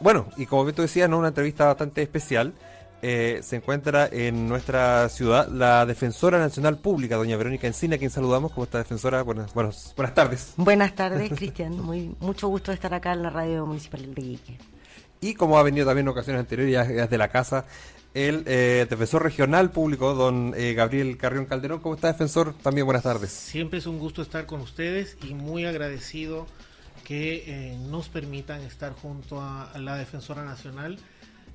Bueno, y como bien tú decías, ¿no? Una entrevista bastante especial. Se encuentra en nuestra ciudad la Defensora Nacional Pública, doña Verónica Encina, a quien saludamos. ¿Cómo está, defensora? Buenas tardes. Buenas tardes, Cristian. Mucho gusto de estar acá en la radio municipal de Iquique. Y como ha venido también en ocasiones anteriores, ya es de la casa, el defensor regional público, don Gabriel Carrión Calderón. ¿Cómo está, defensor? También buenas tardes. Siempre es un gusto estar con ustedes y muy agradecido que nos permitan estar junto a la Defensora Nacional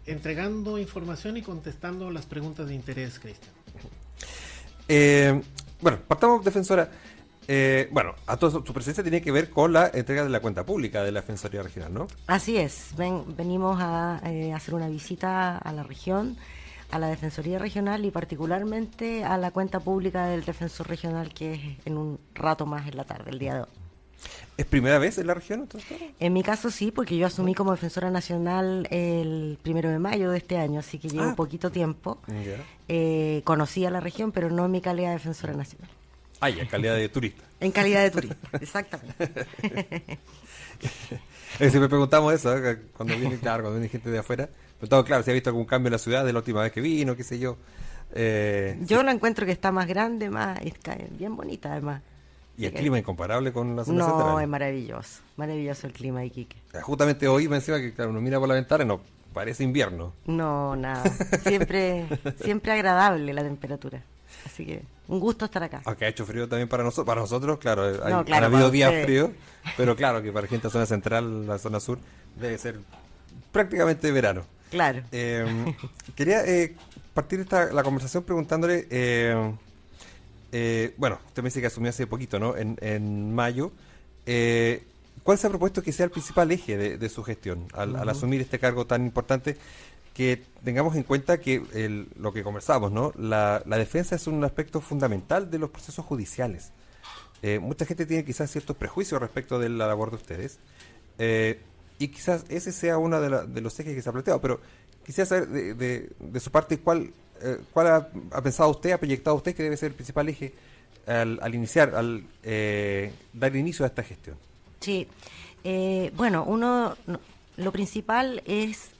entregando información y contestando las preguntas de interés, Cristian. Bueno, partamos, defensora. A todo su presencia tiene que ver con la entrega de la cuenta pública de la Defensoría Regional, ¿no? Así es, venimos a hacer una visita a la región, a la Defensoría Regional y particularmente a la cuenta pública del Defensor Regional, que es en un rato más en la tarde, el día de hoy. ¿Es primera vez en la región, entonces? En mi caso sí, porque yo asumí como Defensora Nacional el 1 de mayo de este año, así que llevo poquito tiempo. Yeah. Conocí a la región, pero no en mi calidad de Defensora Nacional. En calidad de turista. En calidad de turista, exactamente. Siempre preguntamos eso, cuando viene gente de afuera. Preguntamos, claro, si ha visto algún cambio en la ciudad de la última vez que vino, qué sé yo. Yo la encuentro que está más grande, está bien bonita además. ¿Y el clima incomparable con la zona central? No, es maravilloso el clima de Iquique. Justamente hoy me encima que claro, uno mira por la ventana y no, parece invierno. No, nada, siempre agradable la temperatura. Así que un gusto estar acá. Aunque ha hecho frío también para nosotros, claro, han claro, habido días fríos, pero claro que para gente de la zona central, la zona sur, debe ser prácticamente verano. Claro. Quería partir la conversación preguntándole, usted me dice que asumió hace poquito, ¿no? En mayo. ¿Cuál se ha propuesto que sea el principal eje de su gestión al asumir este cargo tan importante? Que tengamos en cuenta que lo que conversamos, ¿no? La defensa es un aspecto fundamental de los procesos judiciales. Mucha gente tiene quizás ciertos prejuicios respecto de la labor de ustedes, y quizás ese sea uno de los ejes que se ha planteado, pero quisiera saber de su parte cuál ha pensado usted, ha proyectado usted que debe ser el principal eje al dar inicio a esta gestión. Sí, lo principal es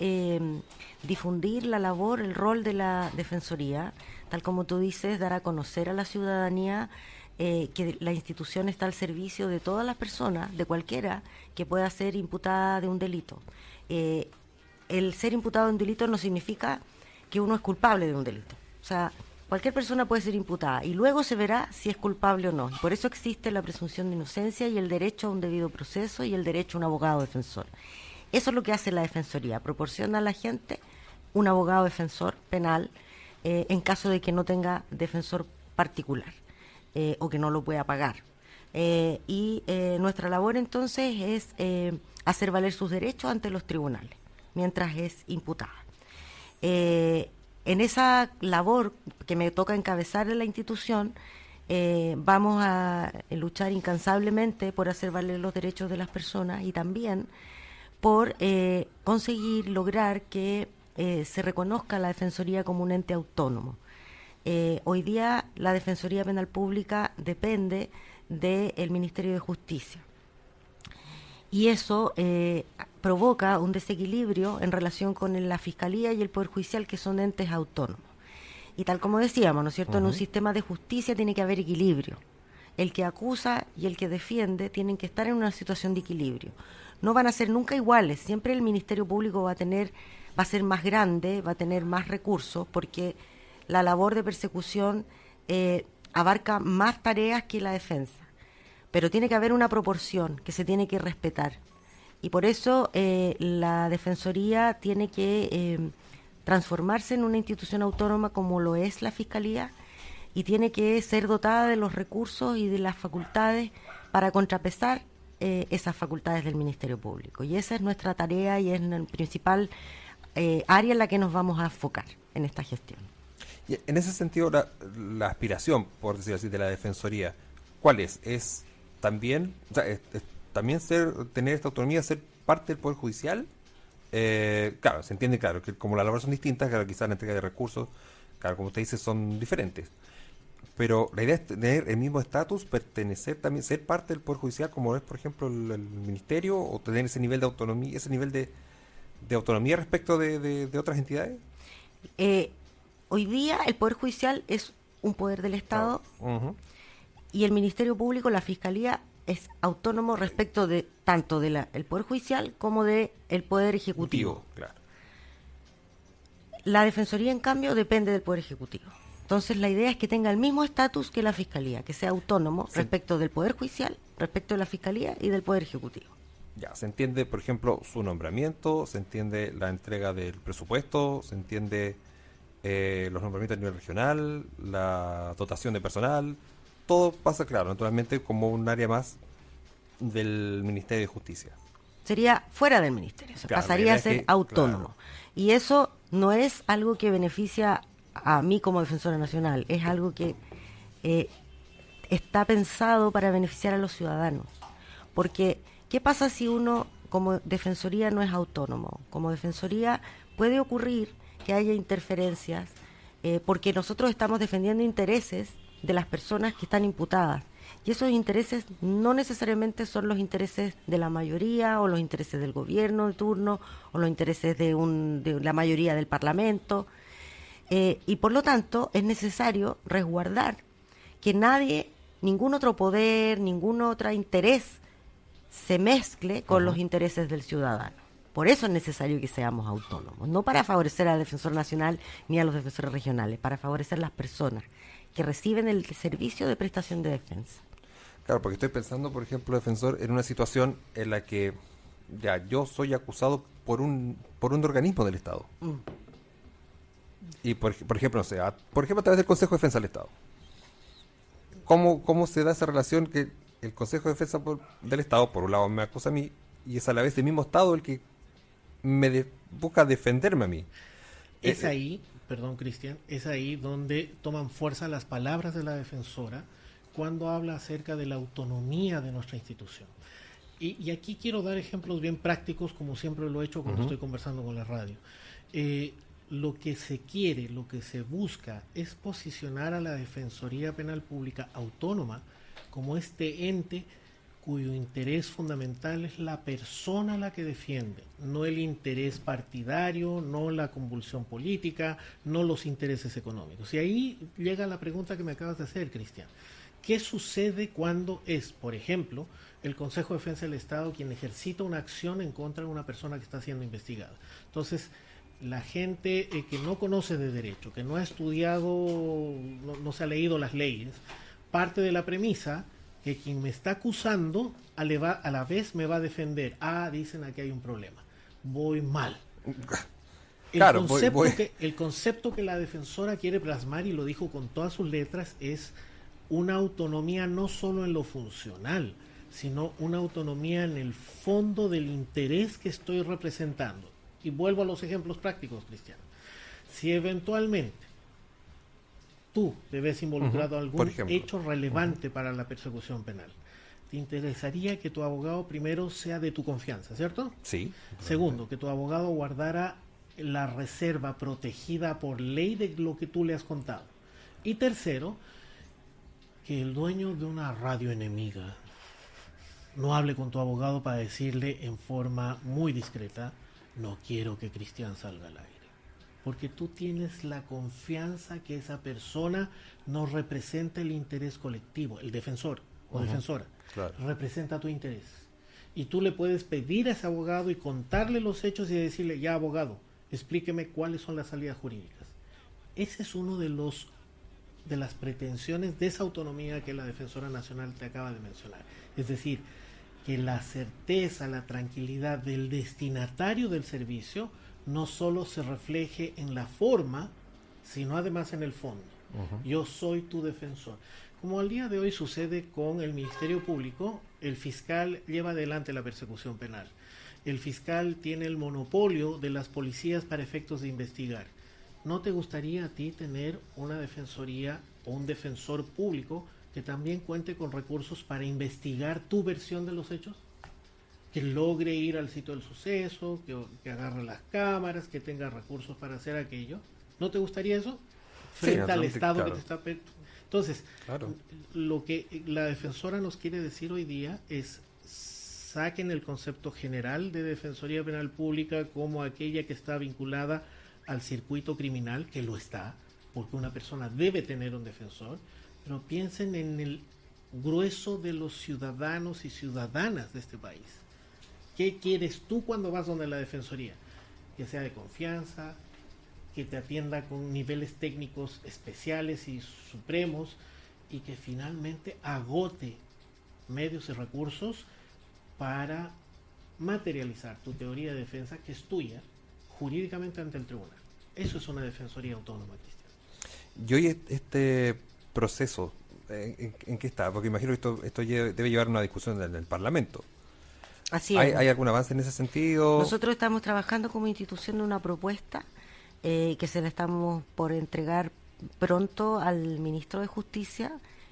difundir la labor, el rol de la Defensoría, tal como tú dices, dar a conocer a la ciudadanía que la institución está al servicio de todas las personas, de cualquiera, que pueda ser imputada de un delito. El ser imputado de un delito no significa que uno es culpable de un delito. O sea, cualquier persona puede ser imputada y luego se verá si es culpable o no. Por eso existe la presunción de inocencia y el derecho a un debido proceso y el derecho a un abogado defensor. Eso es lo que hace la Defensoría, proporciona a la gente un abogado defensor penal en caso de que no tenga defensor particular o que no lo pueda pagar. Nuestra labor entonces es hacer valer sus derechos ante los tribunales, mientras es imputada. En esa labor que me toca encabezar en la institución, vamos a luchar incansablemente por hacer valer los derechos de las personas y también por conseguir lograr que se reconozca la Defensoría como un ente autónomo. Hoy día la Defensoría Penal Pública depende del Ministerio de Justicia y eso provoca un desequilibrio en relación con la Fiscalía y el Poder Judicial, que son entes autónomos. Y tal como decíamos, ¿no es cierto?, en un sistema de justicia tiene que haber equilibrio. El que acusa y el que defiende tienen que estar en una situación de equilibrio. No van a ser nunca iguales, siempre el Ministerio Público va a ser más grande, va a tener más recursos, porque la labor de persecución abarca más tareas que la defensa. Pero tiene que haber una proporción que se tiene que respetar. Y por eso la Defensoría tiene que transformarse en una institución autónoma como lo es la Fiscalía y tiene que ser dotada de los recursos y de las facultades para contrapesar esas facultades del Ministerio Público. Y esa es nuestra tarea y es el principal área en la que nos vamos a enfocar en esta gestión. Y en ese sentido, la aspiración, por decirlo así, de la Defensoría, ¿cuál es? ¿Es también, también tener esta autonomía, ser parte del Poder Judicial? Claro, se entiende, claro, que como las labores son distintas, claro, quizás la entrega de recursos, claro, como usted dice, son diferentes. Pero la idea es tener el mismo estatus, pertenecer también, ser parte del Poder Judicial, como es, por ejemplo, el Ministerio, o tener ese nivel de autonomía, ese nivel de de autonomía respecto de otras entidades? Hoy día el Poder Judicial es un poder del Estado y el Ministerio Público, la Fiscalía, es autónomo respecto de tanto del Poder Judicial como del Poder Ejecutivo. Claro. La Defensoría, en cambio, depende del Poder Ejecutivo. Entonces, la idea es que tenga el mismo estatus que la Fiscalía, que sea autónomo respecto del Poder Judicial, respecto de la Fiscalía y del Poder Ejecutivo. Ya, se entiende, por ejemplo, su nombramiento, se entiende la entrega del presupuesto, se entiende los nombramientos a nivel regional, la dotación de personal, todo pasa, claro, naturalmente como un área más del Ministerio de Justicia. Sería fuera del ministerio, Claro, pasaría a es ser que, autónomo. claro. Y eso no es algo que beneficia a mí como defensora nacional, es algo que está pensado para beneficiar a los ciudadanos. Porque, ¿qué pasa si uno como defensoría no es autónomo? Como defensoría puede ocurrir que haya interferencias, porque nosotros estamos defendiendo intereses de las personas que están imputadas. Y esos intereses no necesariamente son los intereses de la mayoría o los intereses del gobierno de turno o los intereses de la mayoría del Parlamento. Y por lo tanto es necesario resguardar que nadie, ningún otro poder, ningún otro interés se mezcle con los intereses del ciudadano. Por eso es necesario que seamos autónomos, no para favorecer al defensor nacional ni a los defensores regionales, para favorecer a las personas que reciben el servicio de prestación de defensa. Claro, porque estoy pensando, por ejemplo, defensor, en una situación en la que ya yo soy acusado por un organismo del Estado. Y por ejemplo, no sé, por ejemplo a través del Consejo de Defensa del Estado. ¿Cómo se da esa relación que el Consejo de Defensa del Estado, por un lado, me acusa a mí y es a la vez el mismo Estado el que busca defenderme a mí? Es ahí, perdón Cristian, es ahí donde toman fuerza las palabras de la defensora cuando habla acerca de la autonomía de nuestra institución. Y aquí quiero dar ejemplos bien prácticos, como siempre lo he hecho cuando estoy conversando con la radio. Lo que se quiere, lo que se busca es posicionar a la Defensoría Penal Pública autónoma como este ente cuyo interés fundamental es la persona a la que defiende, no el interés partidario, no la convulsión política, no los intereses económicos. Y ahí llega la pregunta que me acabas de hacer, Cristian. ¿Qué sucede cuando es, por ejemplo, el Consejo de Defensa del Estado quien ejercita una acción en contra de una persona que está siendo investigada? Entonces, la gente que no conoce de derecho, que no ha estudiado, no se ha leído las leyes, parte de la premisa que quien me está acusando a la vez me va a defender. Dicen aquí hay un problema. Voy mal. Claro, El concepto que la defensora quiere plasmar, y lo dijo con todas sus letras, es una autonomía no solo en lo funcional, sino una autonomía en el fondo del interés que estoy representando. Y vuelvo a los ejemplos prácticos, Cristiano. Si eventualmente tú te ves involucrado en algún hecho relevante para la persecución penal, te interesaría que tu abogado primero sea de tu confianza, ¿cierto? Sí. Segundo, que tu abogado guardara la reserva protegida por ley de lo que tú le has contado. Y tercero, que el dueño de una radio enemiga no hable con tu abogado para decirle en forma muy discreta: no quiero que Cristian salga al aire, porque tú tienes la confianza que esa persona no representa el interés colectivo. El defensor o defensora representa tu interés, y tú le puedes pedir a ese abogado y contarle los hechos y decirle: ya, abogado, explíqueme cuáles son las salidas jurídicas. Ese es uno de las pretensiones de esa autonomía que la Defensora Nacional te acaba de mencionar. Es decir, que la certeza, la tranquilidad del destinatario del servicio no solo se refleje en la forma, sino además en el fondo. Yo soy tu defensor. Como al día de hoy sucede con el Ministerio Público, el fiscal lleva adelante la persecución penal. El fiscal tiene el monopolio de las policías para efectos de investigar. ¿No te gustaría a ti tener una defensoría o un defensor público que también cuente con recursos para investigar tu versión de los hechos? Que logre ir al sitio del suceso, que agarre las cámaras, que tenga recursos para hacer aquello. ¿No te gustaría eso? Frente al Estado que te está... Entonces, lo que la defensora nos quiere decir hoy día es: saquen el concepto general de Defensoría Penal Pública como aquella que está vinculada al circuito criminal, que lo está, porque una persona debe tener un defensor, pero piensen en el grueso de los ciudadanos y ciudadanas de este país. ¿Qué quieres tú cuando vas donde la Defensoría? Que sea de confianza, que te atienda con niveles técnicos especiales y supremos, y que finalmente agote medios y recursos para materializar tu teoría de defensa, que es tuya, jurídicamente ante el tribunal. Eso es una defensoría autónoma, Cristian. Y hoy este proceso, ¿en qué está? Porque imagino que esto debe llevar una discusión en el Parlamento. Así es. ¿Hay algún avance en ese sentido? Nosotros estamos trabajando como institución en una propuesta que se la estamos por entregar pronto al ministro de Justicia,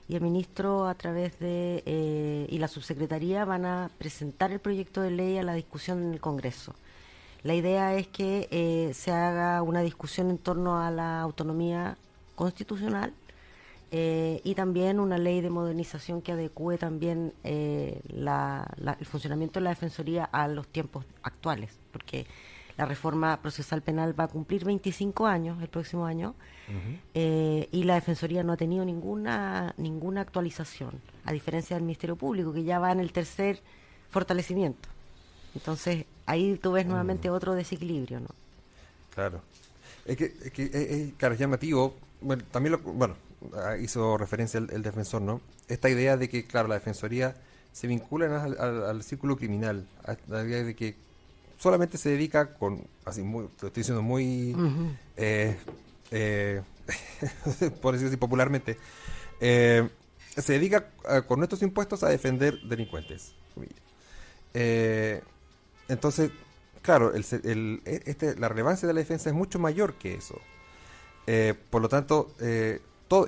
y el ministro a través de y la subsecretaría van a presentar el proyecto de ley a la discusión en el Congreso. La idea es que se haga una discusión en torno a la autonomía constitucional y también una ley de modernización que adecue también el funcionamiento de la Defensoría a los tiempos actuales, porque la reforma procesal penal va a cumplir 25 años el próximo año. Y la Defensoría no ha tenido ninguna actualización, a diferencia del Ministerio Público, que ya va en el tercer fortalecimiento. Entonces, ahí tú ves nuevamente otro desequilibrio, ¿no? Claro. Claro, es llamativo. Bueno, también hizo referencia el defensor, ¿no? Esta idea de que, claro, la Defensoría se vincula al círculo criminal, a la idea de que solamente se dedica lo estoy diciendo muy, por decirlo así popularmente, se dedica con nuestros impuestos a defender delincuentes. Entonces, claro, la relevancia de la defensa es mucho mayor que eso. Por lo tanto,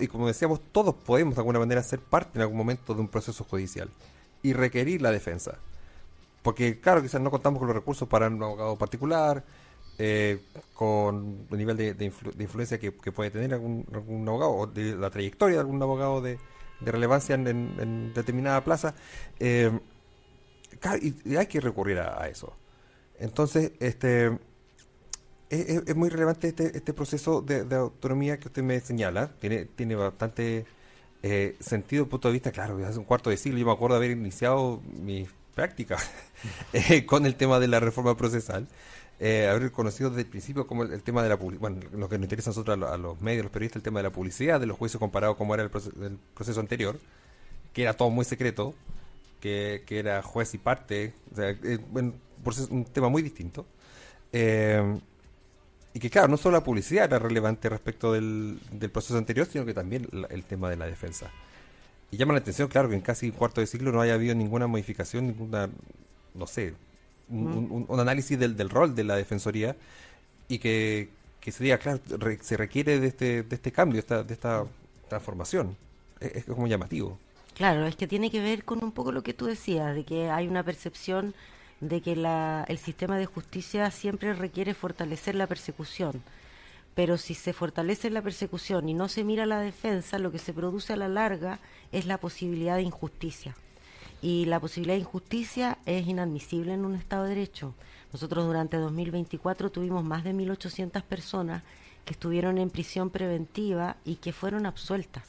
y como decíamos, todos podemos de alguna manera ser parte en algún momento de un proceso judicial y requerir la defensa. Porque, claro, quizás no contamos con los recursos para un abogado particular, con el nivel de influencia que puede tener algún abogado, o de la trayectoria de algún abogado de relevancia en determinada plaza. Claro, y hay que recurrir a eso. Entonces, es muy relevante este proceso de autonomía que usted me señala. Tiene bastante sentido desde el punto de vista, claro, hace un cuarto de siglo yo me acuerdo de haber iniciado mi práctica con el tema de la reforma procesal, haber conocido desde el principio como el tema de la publicidad, bueno, lo que nos interesa a nosotros a los medios, los periodistas, el tema de la publicidad, de los juicios comparado como era el proceso anterior, que era todo muy secreto, que era juez y parte, o sea, un tema muy distinto, y que claro, no solo la publicidad era relevante respecto del proceso anterior, sino que también el tema de la defensa. Y llama la atención, claro, que en casi un cuarto de siglo no haya habido ninguna modificación, no sé, un análisis del rol de la Defensoría, y que se diga, claro, se requiere de este cambio, de esta transformación. Es como llamativo. Claro, es que tiene que ver con un poco lo que tú decías, de que hay una percepción de que el sistema de justicia siempre requiere fortalecer la persecución. Pero si se fortalece la persecución y no se mira la defensa, lo que se produce a la larga es la posibilidad de injusticia. Y la posibilidad de injusticia es inadmisible en un Estado de Derecho. Nosotros durante 2024 tuvimos más de 1.800 personas que estuvieron en prisión preventiva y que fueron absueltas,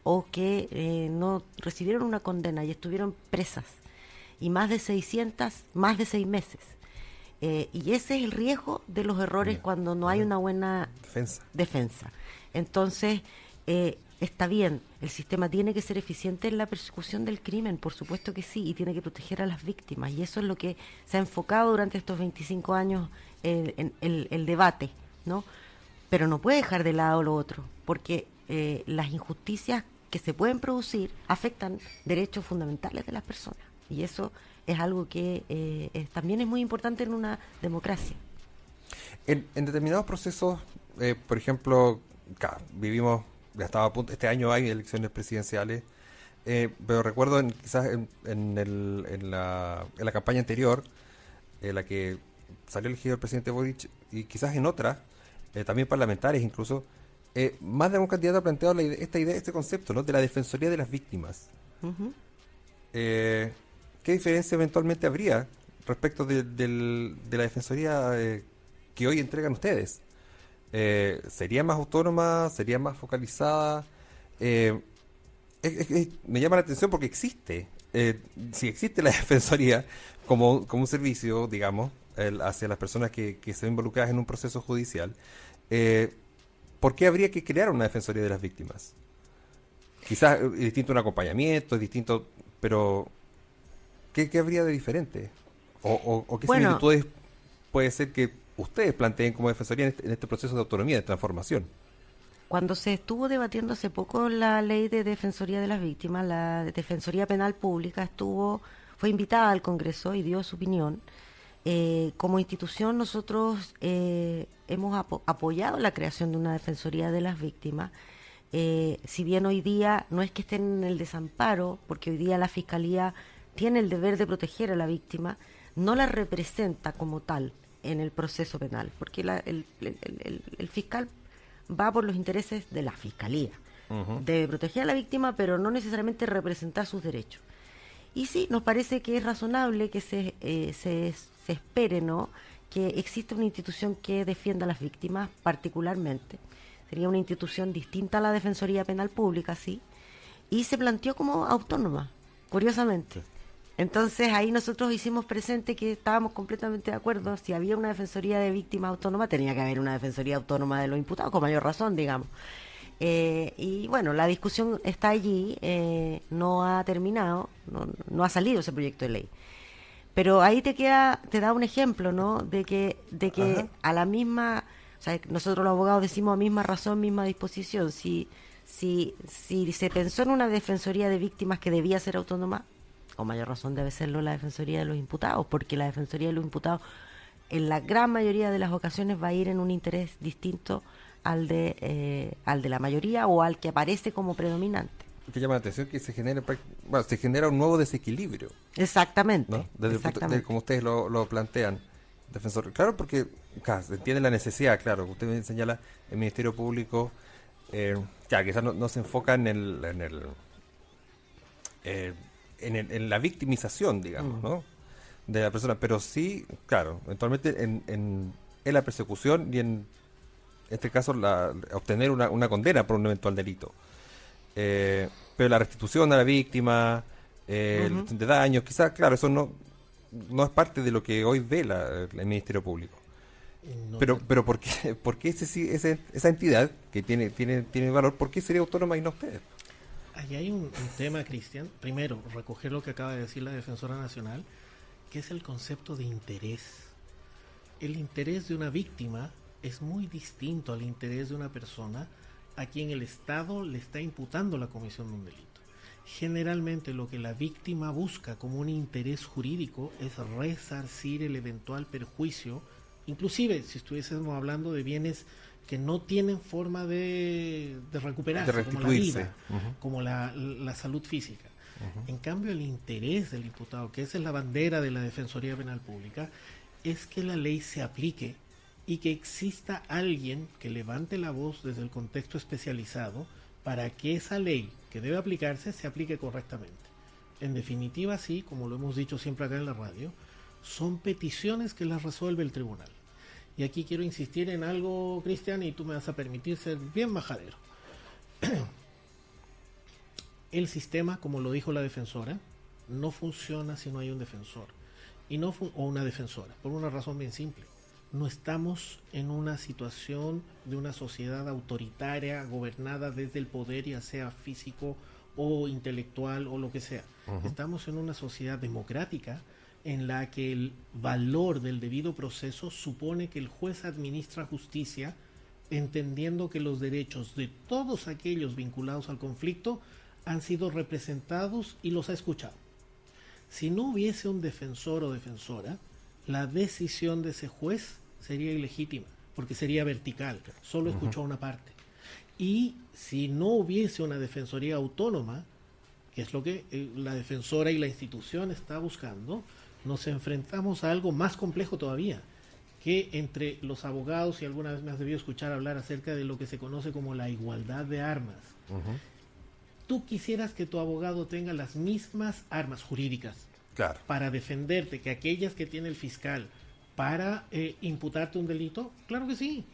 o que no recibieron una condena y estuvieron presas. Y más de 600, más de 6 meses. Y ese es el riesgo de los errores cuando no hay una buena defensa. Entonces, está bien, el sistema tiene que ser eficiente en la persecución del crimen, por supuesto que sí, y tiene que proteger a las víctimas. Y eso es lo que se ha enfocado durante estos 25 años en el debate, ¿no? Pero no puede dejar de lado lo otro, porque las injusticias que se pueden producir afectan derechos fundamentales de las personas. Y eso es algo que también es muy importante en una democracia. En determinados procesos, por ejemplo, vivimos, ya estaba a punto, este año hay elecciones presidenciales, pero recuerdo quizás en la campaña anterior, en la que salió elegido el presidente Boric, y quizás en otras, también parlamentarias incluso, más de un candidato ha planteado este concepto, ¿no?, de la defensoría de las víctimas. Uh-huh. ¿qué diferencia eventualmente habría respecto de la defensoría que hoy entregan ustedes? ¿Sería más autónoma? ¿Sería más focalizada? Me llama la atención porque existe. Si existe la defensoría como un servicio, digamos, hacia las personas que se ven involucradas en un proceso judicial, ¿por qué habría que crear una defensoría de las víctimas? Quizás es distinto un acompañamiento, es distinto, pero ¿qué habría de diferente? ¿O qué similitudes puede ser que ustedes planteen como defensoría en este proceso de autonomía, de transformación? Cuando se estuvo debatiendo hace poco la ley de defensoría de las víctimas, la Defensoría Penal Pública fue invitada al Congreso y dio su opinión. Como institución nosotros hemos apoyado la creación de una Defensoría de las Víctimas. Si bien hoy día no es que estén en el desamparo, porque hoy día la Fiscalía tiene el deber de proteger a la víctima, no la representa como tal en el proceso penal, porque el fiscal va por los intereses de la Fiscalía. Debe proteger a la víctima, pero no necesariamente representar sus derechos. Y sí, nos parece que es razonable que se espere, ¿no?, que exista una institución que defienda a las víctimas particularmente. Sería una institución distinta a la Defensoría Penal Pública, sí, y se planteó como autónoma, curiosamente. Entonces ahí nosotros hicimos presente que estábamos completamente de acuerdo. Si había una defensoría de víctimas autónoma, tenía que haber una defensoría autónoma de los imputados, con mayor razón, digamos. Y bueno, la discusión está allí, no ha terminado, no ha salido ese proyecto de ley. Pero ahí te da un ejemplo, ¿no?, de que a la misma, o sea, nosotros los abogados decimos a misma razón, misma disposición. Si se pensó en una defensoría de víctimas que debía ser autónoma, con mayor razón debe serlo la defensoría de los imputados, porque la defensoría de los imputados en la gran mayoría de las ocasiones va a ir en un interés distinto al de la mayoría o al que aparece como predominante. Que llama la atención que se genera un nuevo desequilibrio. Exactamente. ¿No? Desde como ustedes lo plantean, defensor. Claro, porque se entiende la necesidad, claro. Usted me señala el Ministerio Público, quizás no se enfoca en la victimización, digamos, ¿no?, de la persona, pero sí, claro, eventualmente en la persecución y en este caso obtener una condena por un eventual delito. Pero la restitución a la víctima, de daños, quizás, claro, eso no es parte de lo que hoy ve el Ministerio Público. No, pero ¿por qué esa entidad que tiene valor, por qué sería autónoma y no ustedes? Ahí hay un tema, Cristian. Primero, recoger lo que acaba de decir la Defensora Nacional, que es el concepto de interés. El interés de una víctima es muy distinto al interés de una persona a quien el Estado le está imputando la comisión de un delito. Generalmente lo que la víctima busca como un interés jurídico es resarcir el eventual perjuicio, inclusive si estuviésemos hablando de bienes que no tienen forma de recuperarse, como la vida, como la salud física. En cambio, el interés del imputado, que esa es la bandera de la Defensoría Penal Pública, es que la ley se aplique y que exista alguien que levante la voz desde el contexto especializado para que esa ley que debe aplicarse se aplique correctamente. En definitiva, sí, como lo hemos dicho siempre acá en la radio, son peticiones que las resuelve el tribunal. Y aquí quiero insistir en algo, Cristian, y tú me vas a permitir ser bien majadero. El sistema, como lo dijo la defensora, no funciona si no hay un defensor o una defensora, por una razón bien simple. No estamos en una situación de una sociedad autoritaria gobernada desde el poder, ya sea físico o intelectual o lo que sea. Estamos en una sociedad democrática en la que el valor del debido proceso supone que el juez administra justicia entendiendo que los derechos de todos aquellos vinculados al conflicto han sido representados y los ha escuchado. Si no hubiese un defensor o defensora, la decisión de ese juez sería ilegítima, porque sería vertical, solo escuchó a una parte. Y si no hubiese una defensoría autónoma, que es lo que la defensora y la institución está buscando, nos enfrentamos a algo más complejo todavía, que entre los abogados, y alguna vez me has debido escuchar hablar acerca de lo que se conoce como la igualdad de armas. Tú quisieras que tu abogado tenga las mismas armas jurídicas, Claro. para defenderte que aquellas que tiene el fiscal para imputarte un delito? Claro que sí,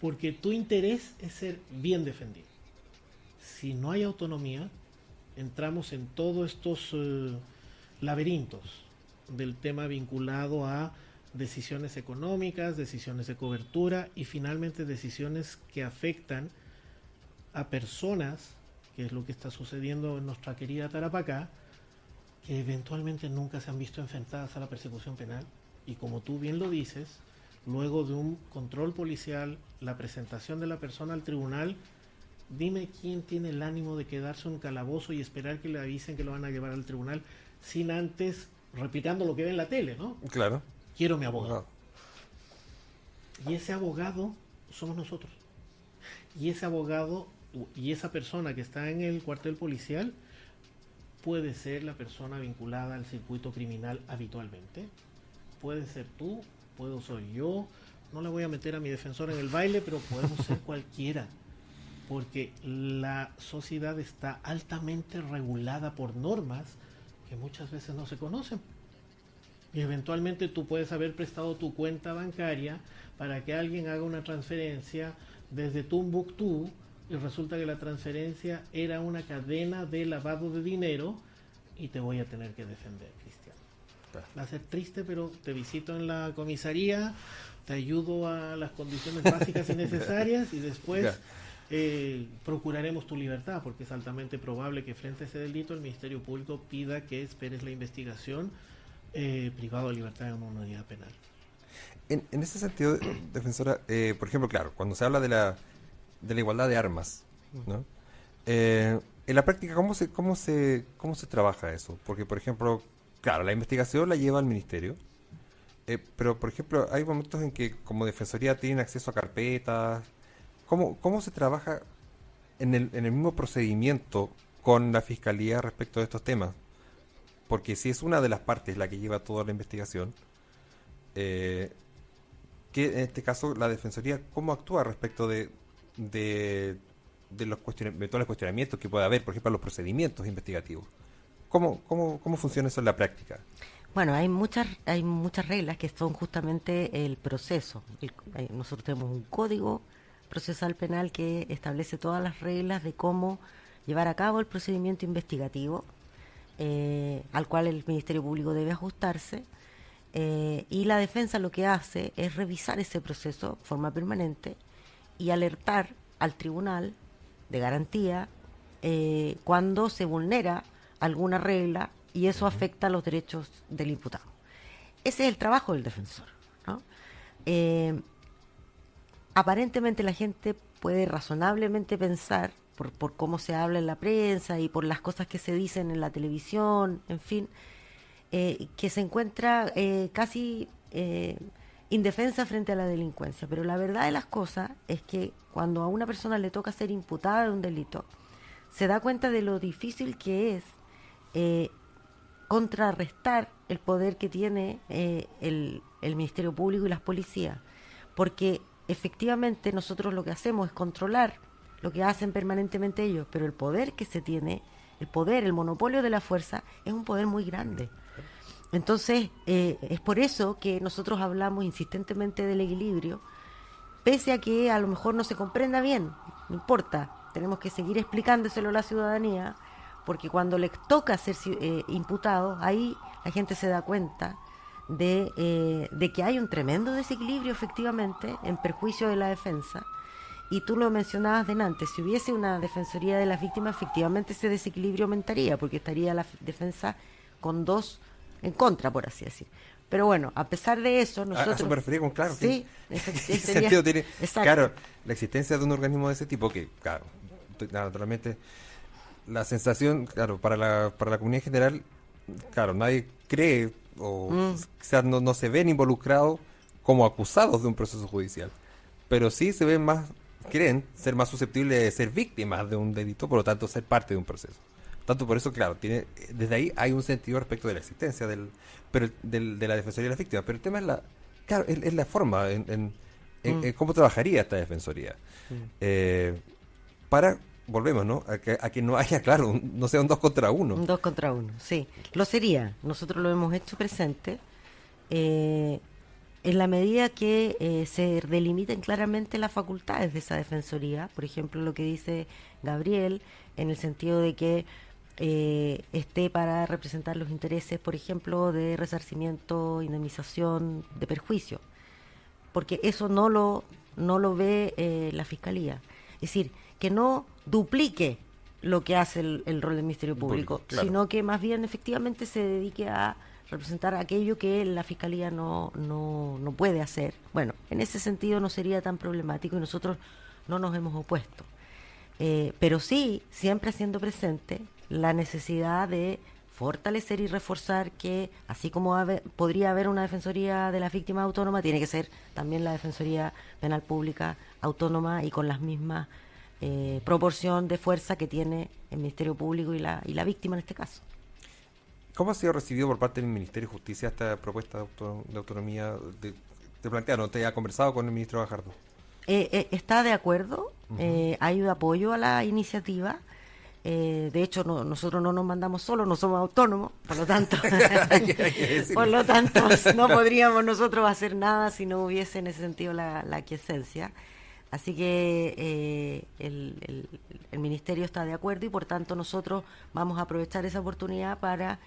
porque tu interés es ser bien defendido. Si no hay autonomía, entramos en todos estos laberintos del tema vinculado a decisiones económicas, decisiones de cobertura y finalmente decisiones que afectan a personas, que es lo que está sucediendo en nuestra querida Tarapacá, que eventualmente nunca se han visto enfrentadas a la persecución penal. Y como tú bien lo dices, luego de un control policial, la presentación de la persona al tribunal, dime quién tiene el ánimo de quedarse en un calabozo y esperar que le avisen que lo van a llevar al tribunal sin antes, replicando lo que ve en la tele, ¿no? Claro. Quiero mi abogado. Y ese abogado somos nosotros. Y ese abogado y esa persona que está en el cuartel policial puede ser la persona vinculada al circuito criminal habitualmente. Puede ser tú, puedo ser yo. No le voy a meter a mi defensor en el baile, pero podemos ser cualquiera. Porque la sociedad está altamente regulada por normas que muchas veces no se conocen. Y eventualmente tú puedes haber prestado tu cuenta bancaria para que alguien haga una transferencia desde Tumbuktu y resulta que la transferencia era una cadena de lavado de dinero y te voy a tener que defender, Cristian. Va a ser triste, pero te visito en la comisaría, te ayudo a las condiciones básicas y necesarias y después procuraremos tu libertad, porque es altamente probable que frente a ese delito el Ministerio Público pida que esperes la investigación privado de libertad en una unidad penal. En ese sentido, defensora, por ejemplo, claro, cuando se habla de la igualdad de armas, ¿no? En la práctica, ¿cómo se trabaja eso? Porque, por ejemplo, claro, la investigación la lleva al ministerio, pero, por ejemplo, hay momentos en que como defensoría tienen acceso a carpetas. ¿Cómo se trabaja en el mismo procedimiento con la fiscalía respecto de estos temas? Porque si es una de las partes la que lleva toda la investigación, que en este caso la defensoría, ¿cómo actúa respecto de los eventuales cuestionamientos que pueda haber, por ejemplo, los procedimientos investigativos? ¿Cómo funciona eso en la práctica? Bueno, hay muchas reglas que son justamente el proceso. Nosotros tenemos un código procesal penal que establece todas las reglas de cómo llevar a cabo el procedimiento investigativo, al cual el Ministerio Público debe ajustarse, y la defensa lo que hace es revisar ese proceso de forma permanente y alertar al tribunal de garantía cuando se vulnera alguna regla y eso afecta a los derechos del imputado. Ese es el trabajo del defensor, ¿no? Aparentemente la gente puede razonablemente pensar, por cómo se habla en la prensa y por las cosas que se dicen en la televisión, en fin, que se encuentra casi indefensa frente a la delincuencia. Pero la verdad de las cosas es que cuando a una persona le toca ser imputada de un delito, se da cuenta de lo difícil que es contrarrestar el poder que tiene el Ministerio Público y las policías, porque efectivamente nosotros lo que hacemos es controlar lo que hacen permanentemente ellos, pero el poder que se tiene, el monopolio de la fuerza, es un poder muy grande. Entonces, es por eso que nosotros hablamos insistentemente del equilibrio, pese a que a lo mejor no se comprenda bien, no importa, tenemos que seguir explicándoselo a la ciudadanía, porque cuando les toca ser imputados, ahí la gente se da cuenta de que hay un tremendo desequilibrio efectivamente en perjuicio de la defensa. Y tú lo mencionabas delante, si hubiese una defensoría de las víctimas, efectivamente ese desequilibrio aumentaría, porque estaría la defensa con dos en contra, por así decir. Pero bueno, a pesar de eso, nosotros... Eso me refería con claro. Sí, en ese sentido tiene... Exacto. Claro, la existencia de un organismo de ese tipo, que, claro, naturalmente, la sensación, claro, para la comunidad en general, claro, nadie cree o quizás no se ven involucrados como acusados de un proceso judicial, pero sí se ven más, creen ser más susceptibles de ser víctimas de un delito, por lo tanto ser parte de un proceso. Tanto por eso, claro, desde ahí hay un sentido respecto de la existencia de la defensoría de las víctimas, pero el tema es la forma en cómo trabajaría esta defensoría para volvemos, ¿no? A que no haya, claro, no sea un 2 contra 1. Un 2 contra 1, sí. Lo sería. Nosotros lo hemos hecho presente. En la medida que se delimiten claramente las facultades de esa defensoría, por ejemplo, lo que dice Gabriel, en el sentido de que esté para representar los intereses, por ejemplo, de resarcimiento, indemnización, de perjuicio, porque eso no lo ve la Fiscalía. Es decir, que no duplique lo que hace el rol del Ministerio Público, claro, sino que más bien efectivamente se dedique a representar aquello que la Fiscalía no puede hacer. Bueno, en ese sentido no sería tan problemático y nosotros no nos hemos opuesto. Pero sí, siempre haciendo presente la necesidad de fortalecer y reforzar que, así como podría haber una Defensoría de las Víctimas autónoma, tiene que ser también la Defensoría Penal Pública autónoma y con las mismas proporción de fuerza que tiene el Ministerio Público y la víctima en este caso. ¿Cómo ha sido recibido por parte del Ministerio de Justicia esta propuesta de autonomía? ¿Te plantearon? ¿Te ha conversado con el ministro Gajardo? Está de acuerdo, hay apoyo a la iniciativa. De hecho, nosotros no nos mandamos solos, no somos autónomos, por lo tanto, no podríamos nosotros hacer nada si no hubiese en ese sentido la aquiescencia. Así que el Ministerio está de acuerdo y por tanto nosotros vamos a aprovechar esa oportunidad para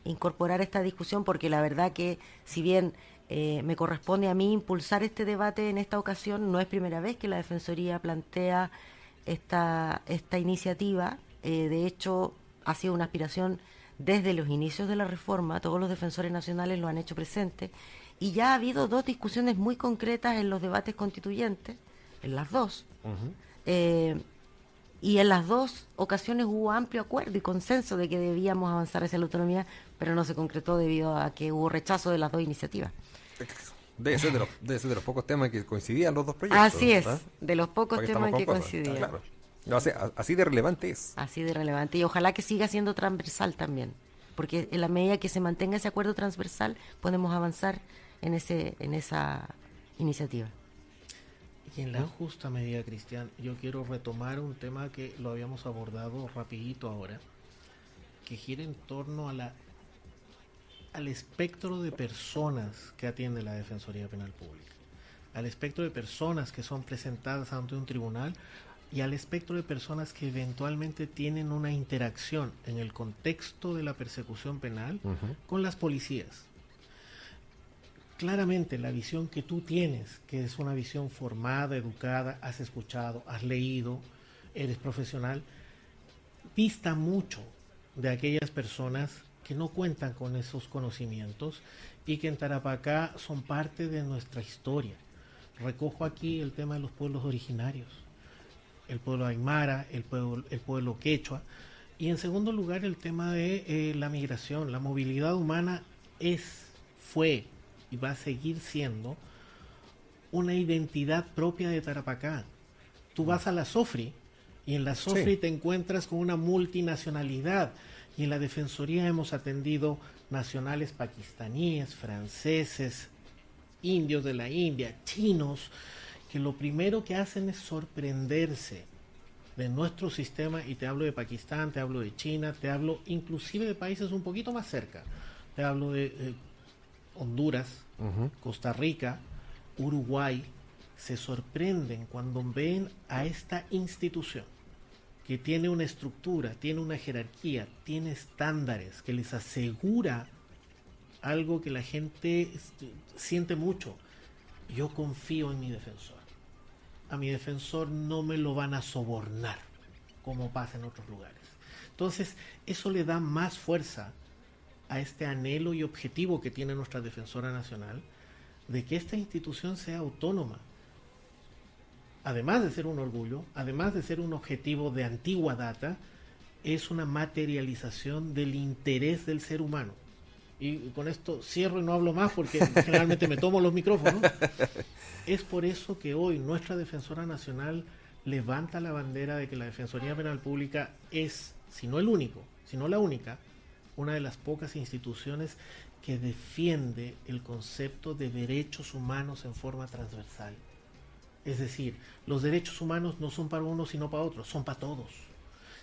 incorporar esta discusión, porque la verdad que si bien me corresponde a mí impulsar este debate en esta ocasión, no es primera vez que la Defensoría plantea esta iniciativa. De hecho, ha sido una aspiración desde los inicios de la reforma, todos los defensores nacionales lo han hecho presente, y ya ha habido 2 discusiones muy concretas en los debates constituyentes, en las 2, y en las 2 ocasiones hubo amplio acuerdo y consenso de que debíamos avanzar hacia la autonomía, pero no se concretó debido a que hubo rechazo de las 2 iniciativas. Debe ser de los pocos temas que coincidían los 2 proyectos. Así es, de los pocos temas que coincidían. Claro. No, o sea, así de relevante es. Así de relevante, y ojalá que siga siendo transversal también, porque en la medida que se mantenga ese acuerdo transversal podemos avanzar en esa iniciativa. Y en la justa medida, Cristian, yo quiero retomar un tema que lo habíamos abordado rapidito ahora, que gira en torno al espectro de personas que atiende la Defensoría Penal Pública, al espectro de personas que son presentadas ante un tribunal y al espectro de personas que eventualmente tienen una interacción en el contexto de la persecución penal con las policías. Claramente la visión que tú tienes, que es una visión formada, educada, has escuchado, has leído, eres profesional, dista mucho de aquellas personas que no cuentan con esos conocimientos y que en Tarapacá son parte de nuestra historia. Recojo aquí el tema de los pueblos originarios, el pueblo aymara, el pueblo quechua, y en segundo lugar el tema de la migración. La movilidad humana fue y va a seguir siendo una identidad propia de Tarapacá. Tú vas a la SOFRI y en la SOFRI te encuentras con una multinacionalidad, y en la Defensoría hemos atendido nacionales pakistaníes, franceses, indios de la India, chinos, que lo primero que hacen es sorprenderse de nuestro sistema, y te hablo de Pakistán, te hablo de China, te hablo inclusive de países un poquito más cerca, te hablo de Honduras, Costa Rica, Uruguay. Se sorprenden cuando ven a esta institución que tiene una estructura, tiene una jerarquía, tiene estándares, que les asegura algo que la gente siente mucho. Yo confío en mi defensor. A mi defensor no me lo van a sobornar, como pasa en otros lugares. Entonces, eso le da más fuerza a este anhelo y objetivo que tiene nuestra Defensora Nacional de que esta institución sea autónoma. Además de ser un orgullo, además de ser un objetivo de antigua data, es una materialización del interés del ser humano. Y con esto cierro y no hablo más porque generalmente me tomo los micrófonos. Es por eso que hoy nuestra Defensora Nacional levanta la bandera de que la Defensoría Penal Pública es, si no el único, sino la única, una de las pocas instituciones que defiende el concepto de derechos humanos en forma transversal. Es decir, los derechos humanos no son para unos sino para otros, son para todos.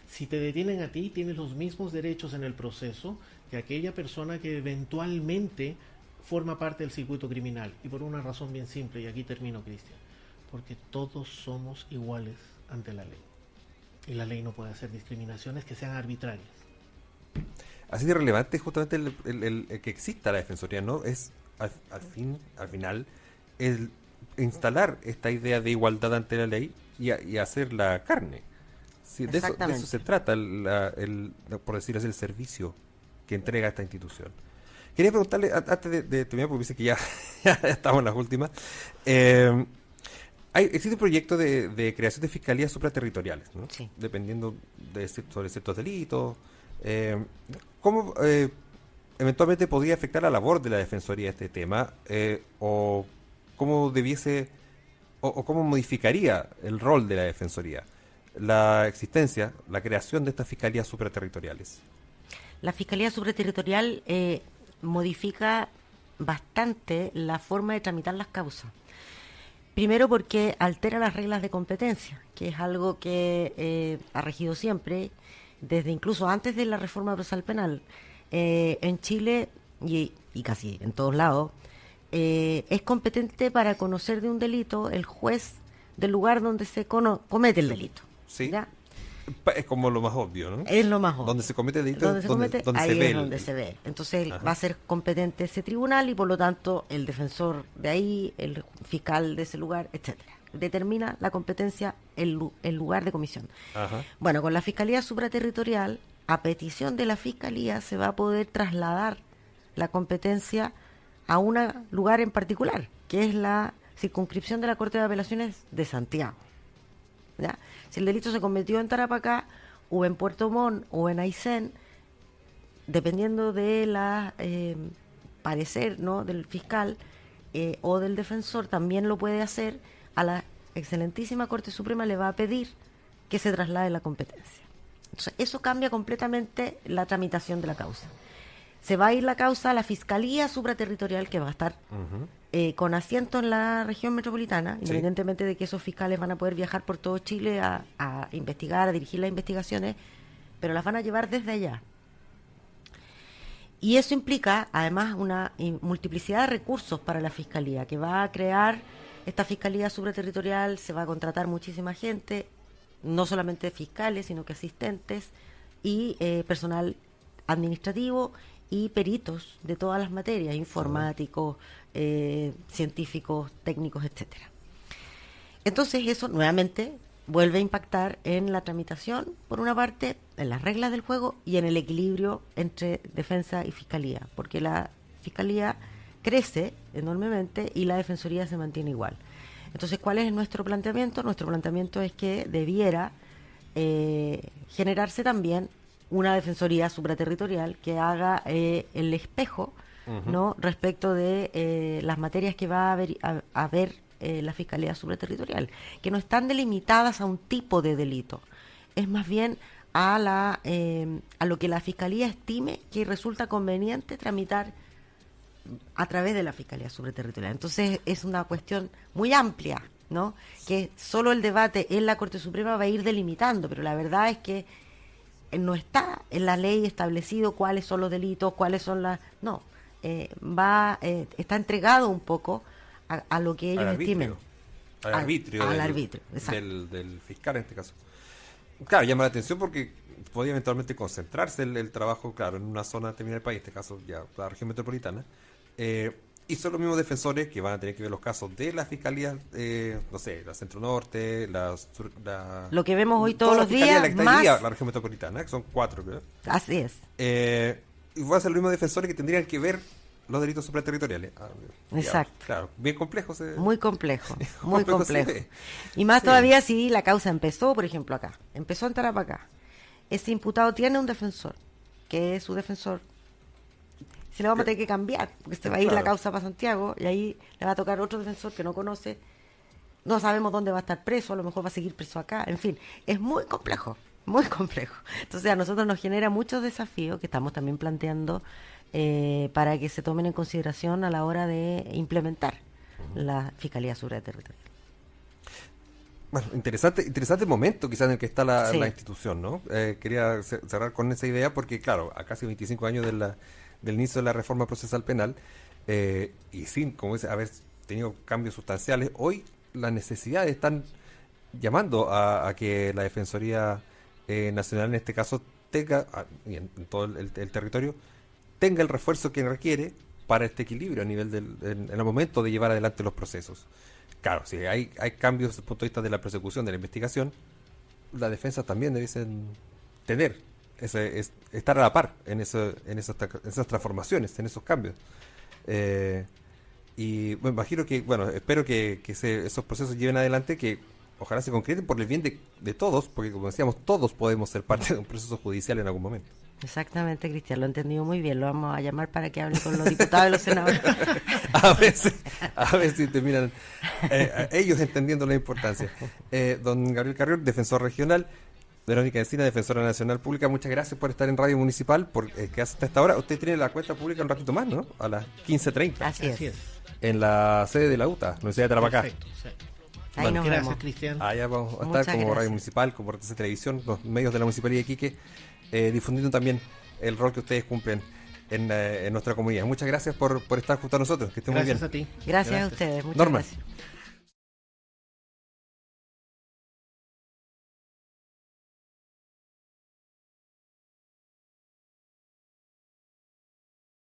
Si te detienen a ti, tienes los mismos derechos en el proceso que aquella persona que eventualmente forma parte del circuito criminal. Y por una razón bien simple, y aquí termino, Cristian, porque todos somos iguales ante la ley. Y la ley no puede hacer discriminaciones que sean arbitrarias. Así de relevante justamente el que exista la Defensoría, ¿no? Es al final el instalar esta idea de igualdad ante la ley y hacer la carne. Sí, de eso se trata, por decir así, el servicio que entrega esta institución. Quería preguntarle, antes de terminar, porque dice que ya estamos en las últimas, existe un proyecto de creación de fiscalías supraterritoriales, ¿no? Sí. Dependiendo sobre ciertos delitos. ¿Cómo eventualmente podría afectar la labor de la Defensoría este tema? ¿O cómo debiese, o cómo modificaría el rol de la Defensoría la existencia, la creación de estas fiscalías supraterritoriales? La Fiscalía Supraterritorial modifica bastante la forma de tramitar las causas. Primero porque altera las reglas de competencia, que es algo que ha regido siempre, desde incluso antes de la reforma procesal penal. En Chile y casi en todos lados, es competente para conocer de un delito el juez del lugar donde se comete el delito. Sí. ¿Ya? Es como lo más obvio, ¿no? Es lo más obvio. Donde se comete el delito, donde ahí se ve. Es donde se ve. Entonces va a ser competente ese tribunal y por lo tanto el defensor de ahí, el fiscal de ese lugar, etcétera. Determina la competencia, el lugar de comisión. Ajá. Bueno, con la Fiscalía Supraterritorial, a petición de la Fiscalía se va a poder trasladar la competencia a un lugar en particular, que es la circunscripción de la Corte de Apelaciones de Santiago. ¿Ya? Si el delito se cometió en Tarapacá o en Puerto Montt o en Aysén, dependiendo de la parecer, ¿no?, del fiscal o del defensor, también lo puede hacer. A la excelentísima Corte Suprema le va a pedir que se traslade la competencia. Entonces, eso cambia completamente la tramitación de la causa. Se va a ir la causa a la Fiscalía Supraterritorial, que va a estar con asiento en la región metropolitana, independientemente de que esos fiscales van a poder viajar por todo Chile a investigar, a dirigir las investigaciones, pero las van a llevar desde allá. Y eso implica, además, una multiplicidad de recursos para la Fiscalía, que va a crear esta Fiscalía Supraterritorial, se va a contratar muchísima gente, no solamente fiscales, sino que asistentes y personal administrativo y peritos de todas las materias, informáticos, científicos, técnicos, etcétera. Entonces eso nuevamente vuelve a impactar en la tramitación, por una parte, en las reglas del juego y en el equilibrio entre defensa y fiscalía, porque la fiscalía crece enormemente y la defensoría se mantiene igual. Entonces, ¿cuál es nuestro planteamiento? Nuestro planteamiento es que debiera generarse también una defensoría supraterritorial que haga el espejo, ¿no?, respecto de las materias que va a ver la Fiscalía Supraterritorial, que no están delimitadas a un tipo de delito, es más bien a lo que la Fiscalía estime que resulta conveniente tramitar a través de la Fiscalía Supraterritorial. Entonces es una cuestión muy amplia, ¿no?, que solo el debate en la Corte Suprema va a ir delimitando, pero la verdad es que no está en la ley establecido cuáles son los delitos, cuáles son las... No, está entregado un poco a lo que ellos estimen. Al arbitrio del fiscal en este caso. Claro, llama la atención porque podría eventualmente concentrarse el trabajo, claro, en una zona determinada del país, en este caso ya la región metropolitana, y son los mismos defensores que van a tener que ver los casos de las fiscalías, no sé, la Centro Norte, lo que vemos hoy todos los días, más la región metropolitana, que son 4, creo. Así es. Y van a ser los mismos defensores que tendrían que ver los delitos supraterritoriales. Exacto. Claro, bien complejo. Muy complejo, muy complejo. Y más todavía si la causa empezó, por ejemplo, acá. Empezó en Tarapacá. Ese imputado tiene un defensor, que es su defensor. Se le va a tener que cambiar, porque se va a ir la causa para Santiago y ahí le va a tocar otro defensor que no conoce. No sabemos dónde va a estar preso, a lo mejor va a seguir preso acá. En fin, es muy complejo, muy complejo. Entonces a nosotros nos genera muchos desafíos que estamos también planteando para que se tomen en consideración a la hora de implementar la Fiscalía Supraterritorial. Bueno, interesante momento quizás en el que está la Sí. institución, ¿no? Quería cerrar con esa idea porque, claro, a casi 25 años del inicio de la reforma procesal penal, y sin, como dice, haber tenido cambios sustanciales, hoy las necesidades están llamando a que la Defensoría Nacional, en este caso, tenga, y en todo el territorio, tenga el refuerzo que requiere para este equilibrio a nivel en el momento de llevar adelante los procesos. Claro, si hay cambios desde el punto de vista de la persecución, de la investigación, la defensa también debiesen tener, estar a la par en esas transformaciones, en esos cambios. Y me imagino que, bueno, espero que esos procesos lleven adelante, que ojalá se concreten por el bien de todos, porque como decíamos, todos podemos ser parte de un proceso judicial en algún momento. Exactamente, Cristian, lo he entendido muy bien. Lo vamos a llamar para que hable con los diputados y los senadores. a ver si terminan ellos entendiendo la importancia. Don Gabriel Carrión, defensor regional. Verónica Encina, defensora nacional pública, muchas gracias por estar en Radio Municipal, que hasta esta hora. Usted tiene la cuenta pública un ratito más, ¿no? A las 15:30. Así es. En la sede de la UTA, Universidad de Tarapacá. Perfecto, sí. Ahí Bueno, nos Gracias, vemos. Cristian. Allá vamos a estar Muchas como gracias. Radio Municipal, como RTC Televisión, los medios de la Municipalidad de Iquique, difundiendo también el rol que ustedes cumplen en nuestra comunidad. Muchas gracias por estar junto a nosotros. Que estén muy bien. Gracias a ti. Gracias a ustedes. Muchas Norma. gracias.